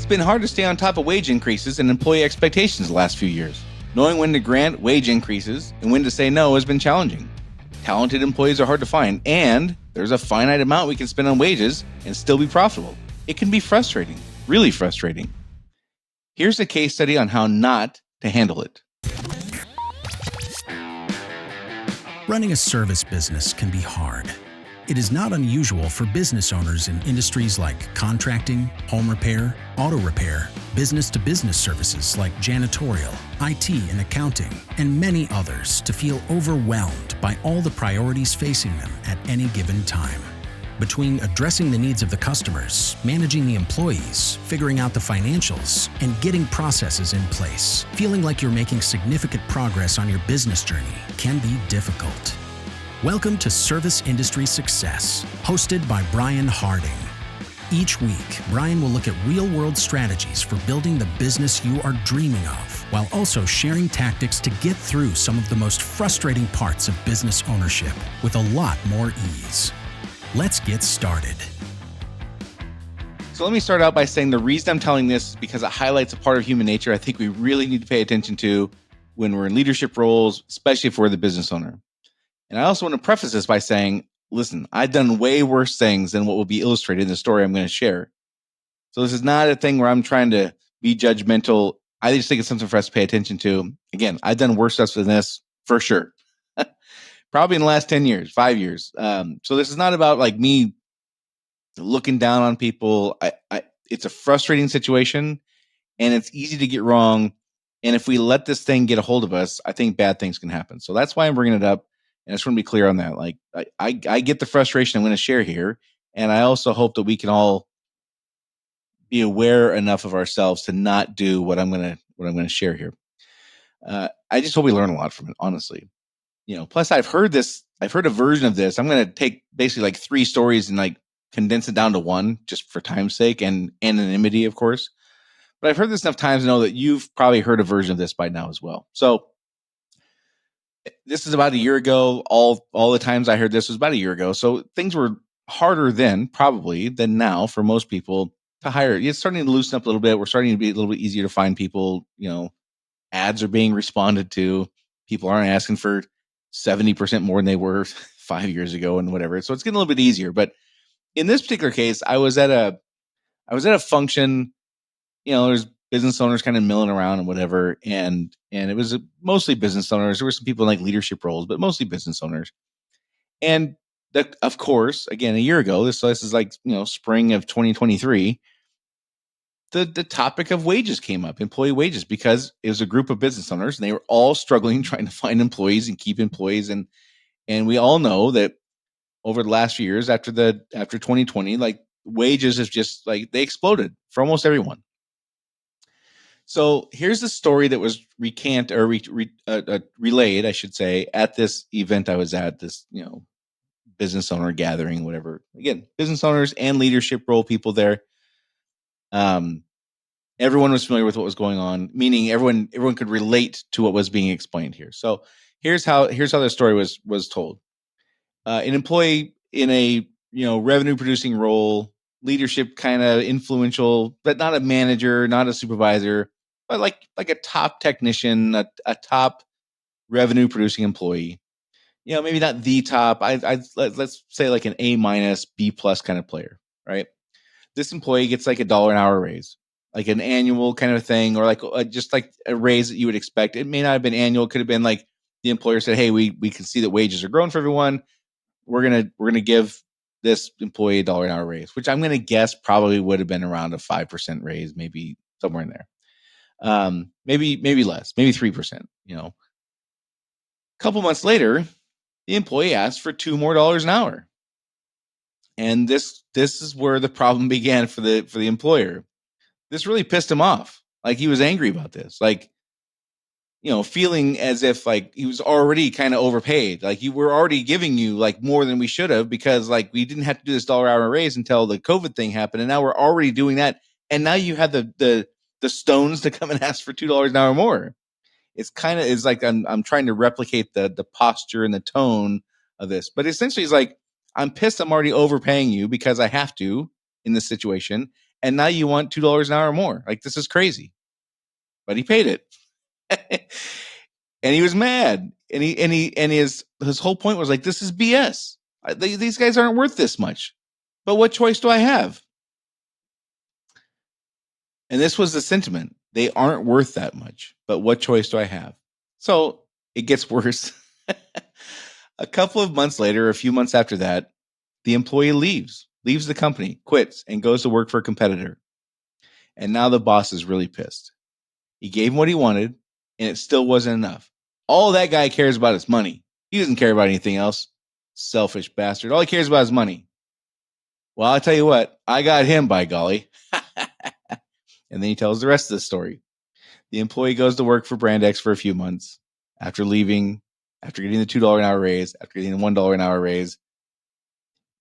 It's been hard to stay on top of wage increases and employee expectations the last few years. Knowing when to grant wage increases and when to say no has been challenging. Talented employees are hard to find, and there's a finite amount we can spend on wages and still be profitable. It can be frustrating, really frustrating. Here's a case study on how not to handle it. Running a service business can be hard. It is not unusual for business owners in industries like contracting, home repair, auto repair, business-to-business services like janitorial, IT and accounting, and many others to feel overwhelmed by all the priorities facing them at any given time. Between addressing the needs of the customers, managing the employees, figuring out the financials, and getting processes in place, feeling like you're making significant progress on your business journey can be difficult. Welcome to Service Industry Success, hosted by Brian Harding. Each week, Brian will look at real-world strategies for building the business you are dreaming of, while also sharing tactics to get through some of the most frustrating parts of business ownership with a lot more ease. Let's get started. So let me start out by saying the reason I'm telling this is because it highlights a part of human nature I think we really need to pay attention to when we're in leadership roles, especially if we're the business owner. And I also want to preface this by saying, listen, I've done way worse things than what will be illustrated in the story I'm going to share. So this is not a thing where I'm trying to be judgmental. I just think it's something for us to pay attention to. Again, I've done worse stuff than this for sure. Probably in the last 10 years, 5 years. So this is not about like me looking down on people. It's a frustrating situation and it's easy to get wrong. And if we let this thing get a hold of us, I think bad things can happen. So that's why I'm bringing it up. And I just want to be clear on that. Like I get the frustration I'm going to share here. And I also hope that we can all be aware enough of ourselves to not do what I'm going to share here. I just hope we learn a lot from it, honestly. Plus I've heard a version of this. I'm going to take basically like 3 stories and like condense it down to one just for time's sake and anonymity, of course. But I've heard this enough times to know that you've probably heard a version of this by now as well. So this is about a year ago. All the times I heard this was about a year ago. So things were harder then probably than now for most people to hire. It's starting to loosen up a little bit. We're starting to be a little bit easier to find people. Ads are being responded to. People aren't asking for 70% more than they were 5 years ago and whatever. So it's getting a little bit easier. But in this particular case, I was at a function. There's business owners kind of milling around and whatever. And it was mostly business owners. There were some people in like leadership roles, but mostly business owners. And of course, again, a year ago, this is like, spring of 2023, the topic of wages came up, employee wages, because it was a group of business owners and they were all struggling trying to find employees and keep employees. And we all know that over the last few years after 2020, like wages have just like they exploded for almost everyone. So here's the story that was relayed, I should say, at this event I was at, this, business owner gathering, whatever. Again, business owners and leadership role people there. Everyone was familiar with what was going on, meaning everyone could relate to what was being explained here. So here's how the story was told. An employee in a revenue producing role, leadership kind of influential, but not a manager, not a supervisor, but like a top technician, a top revenue producing employee. Maybe not the top. Let's say like an A-, B+ kind of player, right? This employee gets like $1 an hour raise, like an annual kind of thing, or like just like a raise that you would expect. It may not have been annual. It could have been like the employer said, "Hey, we can see that wages are growing for everyone. We're gonna give this employee $1 an hour raise," which I'm gonna guess probably would have been around a 5% raise, maybe somewhere in there. Maybe less, maybe 3%. A couple months later, the employee asked for $2 more an hour, and this is where the problem began for the employer. This really pissed him off. Like he was angry about this. Like, feeling as if like he was already kind of overpaid. Like you were already giving you like more than we should have because like we didn't have to do this $1 hour raise until the COVID thing happened. And now we're already doing that. And now you have the stones to come and ask for $2 an hour more. It's like I'm trying to replicate the posture and the tone of this. But essentially it's like, I'm pissed I'm already overpaying you because I have to in this situation. and now you want $2 an hour more. Like, this is crazy. But he paid it. And he was mad. And his whole point was like, this is BS. These guys aren't worth this much. But what choice do I have? And this was the sentiment. They aren't worth that much. But what choice do I have? So it gets worse. A couple of months later, a few months after that, the employee leaves the company, quits, and goes to work for a competitor. And now the boss is really pissed. He gave him what he wanted, and it still wasn't enough. All that guy cares about is money. He doesn't care about anything else. Selfish bastard. All he cares about is money. Well, I'll tell you what, I got him, by golly. And then he tells the rest of the story. The employee goes to work for Brand X for a few months after leaving, after getting the $2 an hour raise, after getting the $1 an hour raise.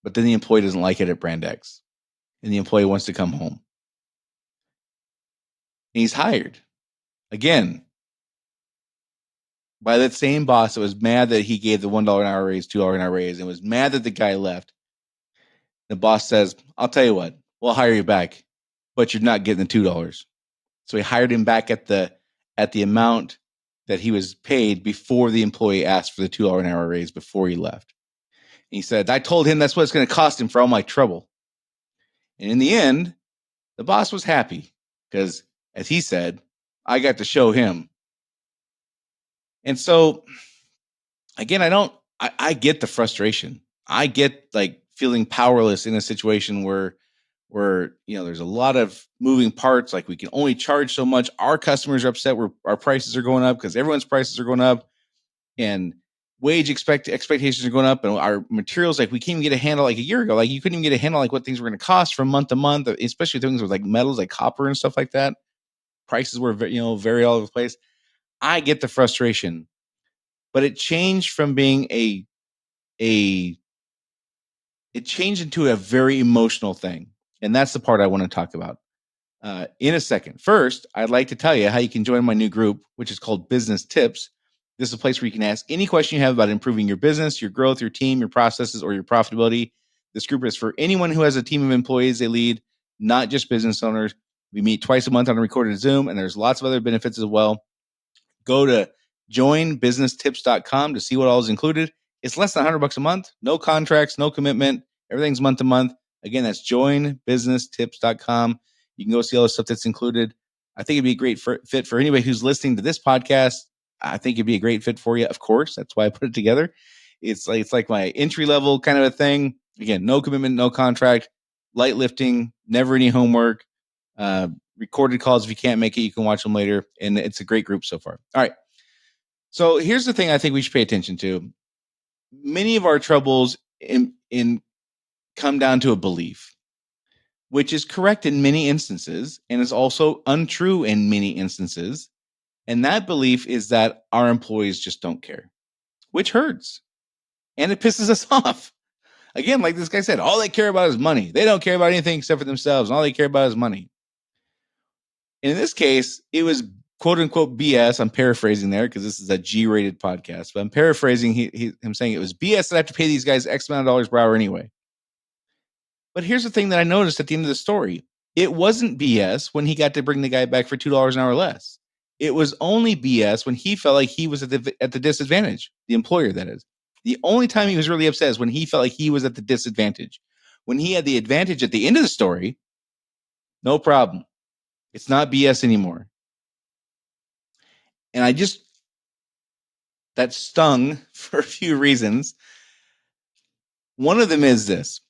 But then the employee doesn't like it at Brand X, and the employee wants to come home. And he's hired again by that same boss that was mad that he gave the $1 an hour raise, $2 an hour raise, and was mad that the guy left. The boss says, I'll tell you what, we'll hire you back, but you're not getting the $2. So he hired him back at the amount that he was paid before the employee asked for the $2 an hour raise before he left. And he said, I told him that's what it's going to cost him for all my trouble. And in the end, the boss was happy because, as he said, I got to show him. And so, again, I get the frustration. I get like feeling powerless in a situation where there's a lot of moving parts. Like, we can only charge so much. Our customers are upset where our prices are going up because everyone's prices are going up, and wage expectations are going up, and our materials, like, we can't even get a handle. Like a year ago, like, you couldn't even get a handle like what things were going to cost from month to month, especially things with like metals like copper and stuff like that. Prices were very all over the place. I get the frustration, but it changed from being it changed into a very emotional thing. And that's the part I want to talk about in a second. First, I'd like to tell you how you can join my new group, which is called Business Tips. This is a place where you can ask any question you have about improving your business, your growth, your team, your processes, or your profitability. This group is for anyone who has a team of employees they lead, not just business owners. We meet twice a month on a recorded Zoom, and there's lots of other benefits as well. Go to joinbusinesstips.com to see what all is included. It's less than $100 a month. No contracts, no commitment. Everything's month to month. Again, that's joinbusinesstips.com. You can go see all the stuff that's included. I think it'd be a great fit for anybody who's listening to this podcast. I think it'd be a great fit for you. Of course, that's why I put it together. It's like my entry level kind of a thing. Again, no commitment, no contract, light lifting, never any homework. Recorded calls. If you can't make it, you can watch them later. And it's a great group so far. All right. So here's the thing I think we should pay attention to. Many of our troubles in come down to a belief, which is correct in many instances and is also untrue in many instances. And that belief is that our employees just don't care, which hurts. And it pisses us off. Again, like this guy said, all they care about is money. They don't care about anything except for themselves. And all they care about is money. And in this case, it was quote unquote BS. I'm paraphrasing there because this is a G-rated podcast, but I'm paraphrasing him saying it was BS that I have to pay these guys X amount of dollars per hour anyway. But here's the thing that I noticed at the end of the story. It wasn't BS when he got to bring the guy back for $2 an hour less. It was only BS when he felt like he was at the disadvantage, the employer, that is. The only time he was really upset is when he felt like he was at the disadvantage. When he had the advantage at the end of the story, no problem. It's not BS anymore. And that stung for a few reasons. One of them is this.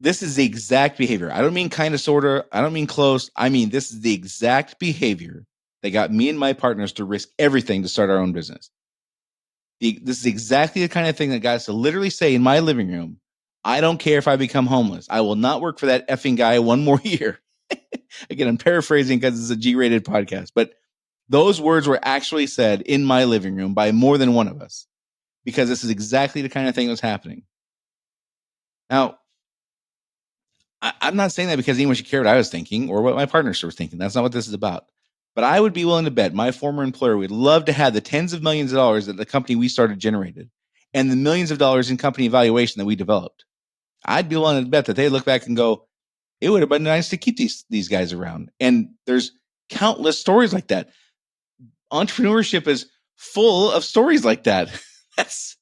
This is the exact behavior. I don't mean kind of, sort of. I don't mean close. I mean, this is the exact behavior that got me and my partners to risk everything to start our own business. This is exactly the kind of thing that got us to literally say in my living room, I don't care if I become homeless. I will not work for that effing guy one more year. Again, I'm paraphrasing because it's a G-rated podcast, but those words were actually said in my living room by more than one of us, because this is exactly the kind of thing that was happening. Now, I'm not saying that because anyone should care what I was thinking or what my partners were thinking. That's not what this is about. But I would be willing to bet my former employer would love to have the tens of millions of dollars that the company we started generated and the millions of dollars in company valuation that we developed. I'd be willing to bet that they look back and go, it would have been nice to keep these guys around. And there's countless stories like that. Entrepreneurship is full of stories like that. that's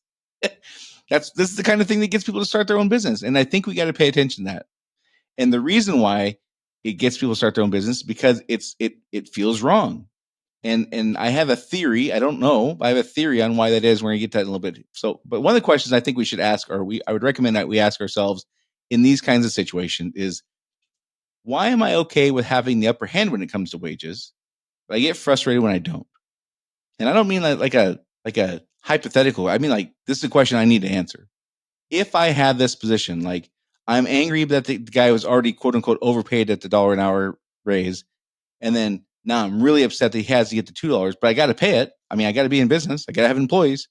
this is the kind of thing that gets people to start their own business. And I think we got to pay attention to that. And the reason why it gets people to start their own business because it feels wrong. And I have a theory. I don't know, but I have a theory on why that is. We're gonna get to that in a little bit. So, but one of the questions I think we should ask, or I would recommend that we ask ourselves in these kinds of situations is, why am I okay with having the upper hand when it comes to wages, but I get frustrated when I don't? And I don't mean like a hypothetical. I mean, like, this is a question I need to answer. If I had this position, like, I'm angry that the guy was already quote unquote overpaid at the $1 an hour raise, and then now I'm really upset that he has to get the $2, but I got to pay it. I mean, I got to be in business. I got to have employees.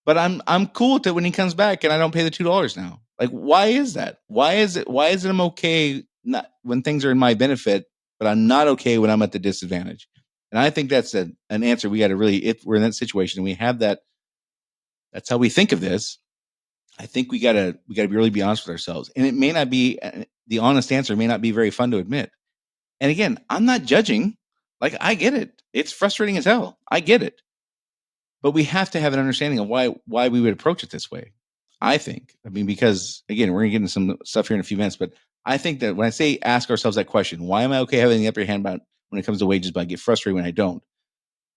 But I'm cool with it when he comes back and I don't pay the $2 now. Like, why is that? Why is it I'm okay not when things are in my benefit, but I'm not okay when I'm at the disadvantage? And I think that's an answer we got to really, if we're in that situation and we have that, that's how we think of this. I think we gotta really be honest with ourselves. And it may not be the honest answer may not be very fun to admit. And again, I'm not judging. Like, I get it. It's frustrating as hell. I get it. But we have to have an understanding of why we would approach it this way. I think. I mean, because again, we're gonna get into some stuff here in a few minutes, but I think that when I say ask ourselves that question, why am I okay having the upper hand about when it comes to wages, but I get frustrated when I don't?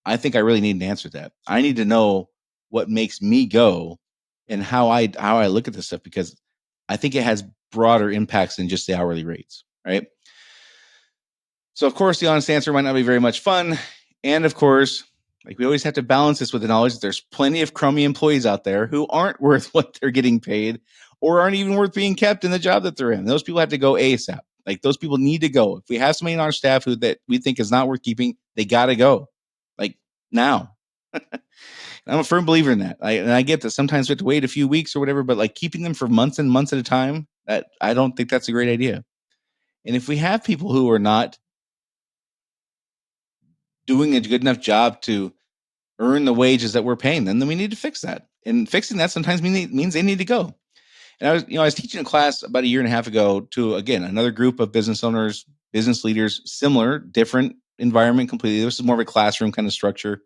I think I really need an answer to that. I need to know what makes me go and how I look at this stuff, because I think it has broader impacts than just the hourly rates, right? So, of course, the honest answer might not be very much fun. And of course, like, we always have to balance this with the knowledge that there's plenty of crummy employees out there who aren't worth what they're getting paid or aren't even worth being kept in the job that they're in. Those people have to go ASAP. Like, those people need to go. If we have somebody on our staff who that we think is not worth keeping, they got to go. Like, now. I'm a firm believer in that. And I get that sometimes we have to wait a few weeks or whatever, but like, keeping them for months and months at a time, that I don't think that's a great idea. And if we have people who are not doing a good enough job to earn the wages that we're paying them, then we need to fix that. And fixing that sometimes means they need to go. And I was teaching a class about a year and a half ago to, again, another group of business owners, business leaders, similar, different environment completely. This is more of a classroom kind of structure.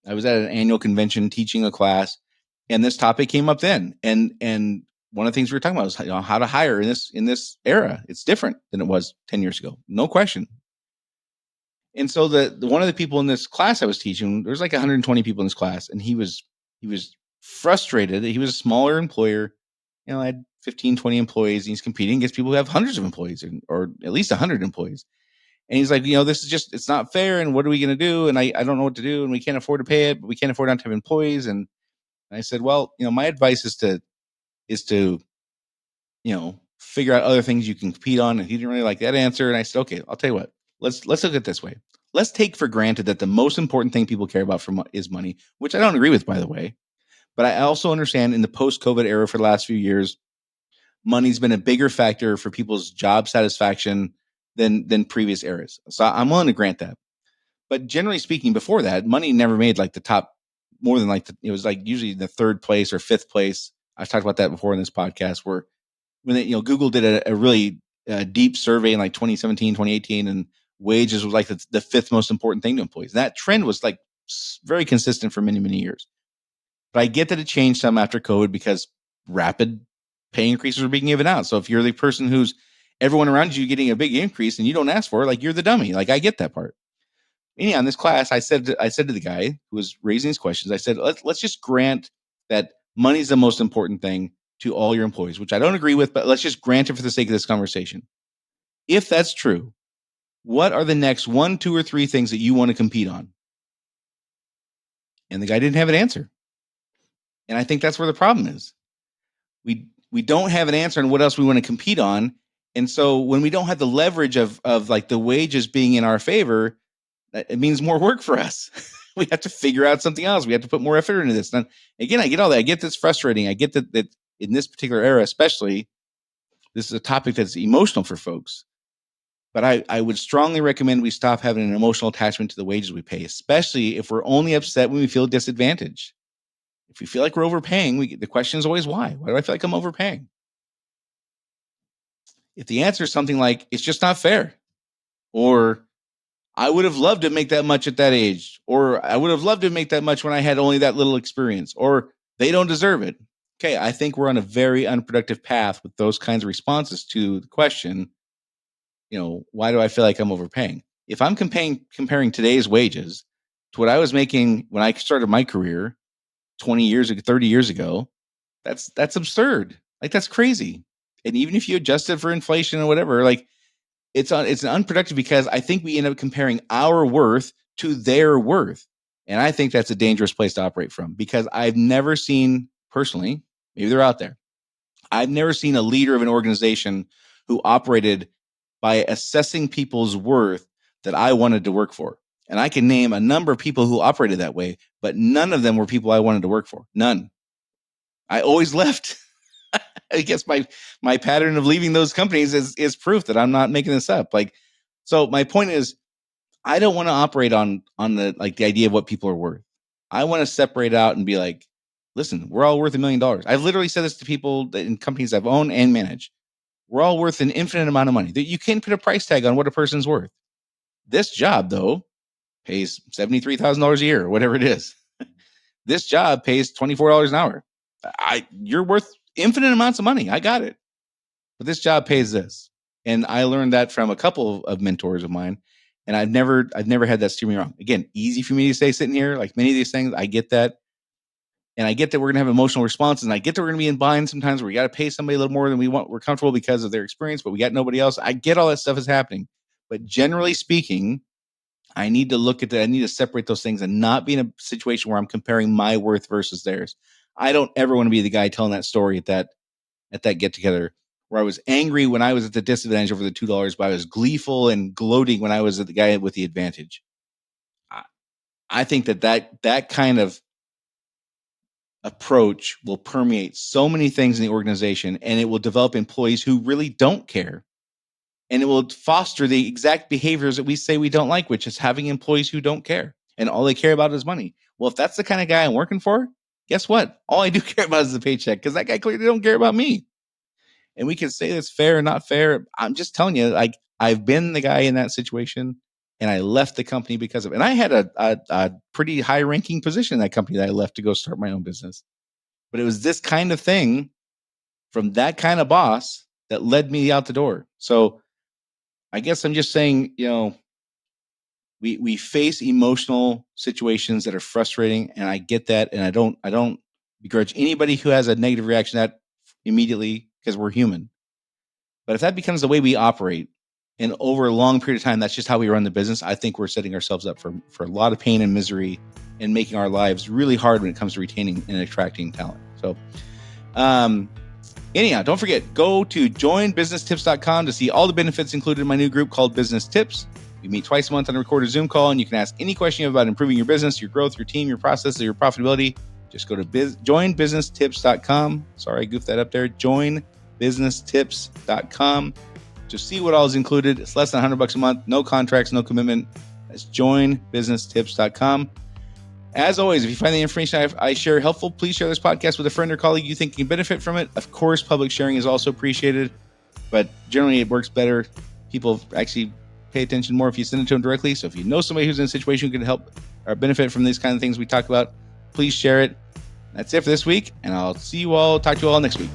I was at an annual convention teaching a class, and this topic came up then. And one of the things we were talking about was, how to hire in this era. It's different than it was 10 years ago, no question. And so the one of the people in this class I was teaching, there was like 120 people in this class, and he was frustrated that he was a smaller employer. I had 15, 20 employees, and he's competing against people who have hundreds of employees, or at least 100 employees. And he's like, this is just, it's not fair. And what are we going to do? And I don't know what to do. And we can't afford to pay it, but we can't afford not to have employees. And I said, well, my advice is to figure out other things you can compete on. And he didn't really like that answer. And I said, okay, I'll tell you what, let's look at it this way. Let's take for granted that the most important thing people care about is money, which I don't agree with, by the way. But I also understand in the post-COVID era for the last few years, money's been a bigger factor for people's job satisfaction than previous eras. So I'm willing to grant that. But generally speaking, before that, money never made like the top more than like it was like usually the third place or fifth place. I've talked about that before in this podcast, where when Google did a really deep survey in like 2017, 2018, and wages was like the fifth most important thing to employees. And that trend was like very consistent for many, many years. But I get that it changed some after COVID because rapid pay increases were being given out. So if you're the person who's everyone around you getting a big increase and you don't ask for it, like, you're the dummy. Like, I get that part. Anyhow, in this class, I said to the guy who was raising these questions, I said, let's just grant that money is the most important thing to all your employees, which I don't agree with, but let's just grant it for the sake of this conversation. If that's true, what are the next 1, 2, or 3 things that you want to compete on? And the guy didn't have an answer. And I think that's where the problem is. We don't have an answer on what else we want to compete on. And so when we don't have the leverage of like the wages being in our favor, it means more work for us. We have to figure out something else. We have to put more effort into this. And again, I get all that. I get that's frustrating. I get that in this particular era, especially, this is a topic that's emotional for folks. But I would strongly recommend we stop having an emotional attachment to the wages we pay, especially if we're only upset when we feel disadvantaged. If we feel like we're overpaying, the question is always why. Why do I feel like I'm overpaying? If the answer is something like, it's just not fair, or I would have loved to make that much at that age, or I would have loved to make that much when I had only that little experience, or they don't deserve it. Okay, I think we're on a very unproductive path with those kinds of responses to the question, why do I feel like I'm overpaying? If I'm comparing today's wages to what I was making when I started my career 20 years ago, 30 years ago, that's absurd. Like, that's crazy. And even if you adjust it for inflation or whatever, like, it's unproductive, because I think we end up comparing our worth to their worth. And I think that's a dangerous place to operate from, because I've never seen personally, maybe they're out there, I've never seen a leader of an organization who operated by assessing people's worth that I wanted to work for. And I can name a number of people who operated that way, but none of them were people I wanted to work for. None. I always left. I guess my pattern of leaving those companies is proof that I'm not making this up. Like, so my point is, I don't want to operate on the idea of what people are worth. I want to separate out and be like, listen, we're all worth $1 million. I've literally said this to people in companies I've owned and managed. We're all worth an infinite amount of money. That you can't put a price tag on what a person's worth. This job, though, pays $73,000 a year, or whatever it is. This job pays $24 an hour. You're worth infinite amounts of money. I got it. But this job pays this. And I learned that from a couple of mentors of mine. And I've never had that steer me wrong. Again, easy for me to say sitting here, like many of these things, I get that. And I get that we're going to have emotional responses. And I get that we're going to be in bind sometimes where we got to pay somebody a little more than we're comfortable because of their experience, but we got nobody else. I get all that stuff is happening. But generally speaking, I need to look at that. I need to separate those things and not be in a situation where I'm comparing my worth versus theirs. I don't ever want to be the guy telling that story at that get together where I was angry when I was at the disadvantage over the $2, but I was gleeful and gloating when I was the guy with the advantage. I think that kind of approach will permeate so many things in the organization, and it will develop employees who really don't care. And it will foster the exact behaviors that we say we don't like, which is having employees who don't care and all they care about is money. Well, if that's the kind of guy I'm working for, guess what? All I do care about is the paycheck, because that guy clearly don't care about me. And we can say that's fair or not fair. I'm just telling you, like, I've been the guy in that situation, and I left the company because of it. And I had a pretty high ranking position in that company that I left to go start my own business. But it was this kind of thing from that kind of boss that led me out the door. So I guess I'm just saying, we face emotional situations that are frustrating, and I get that, and I don't begrudge anybody who has a negative reaction to that immediately, because we're human. But if that becomes the way we operate, and over a long period of time, that's just how we run the business, I think we're setting ourselves up for a lot of pain and misery, and making our lives really hard when it comes to retaining and attracting talent. So, anyhow, don't forget, go to joinbusinesstips.com to see all the benefits included in my new group called Business Tips. We meet twice a month on a recorded Zoom call, and you can ask any question you have about improving your business, your growth, your team, your processes, your profitability. Just go to joinbusinesstips.com. Sorry, I goofed that up there. Joinbusinesstips.com. To see what all is included. It's less than $100 a month. No contracts, no commitment. That's joinbusinesstips.com. As always, if you find the information I share helpful, please share this podcast with a friend or colleague you think can benefit from it. Of course, public sharing is also appreciated, but generally it works better. People actually pay attention more if you send it to them directly. So if you know somebody who's in a situation who can help or benefit from these kind of things we talk about, please share it. That's it for this week, and I'll talk to you all next week.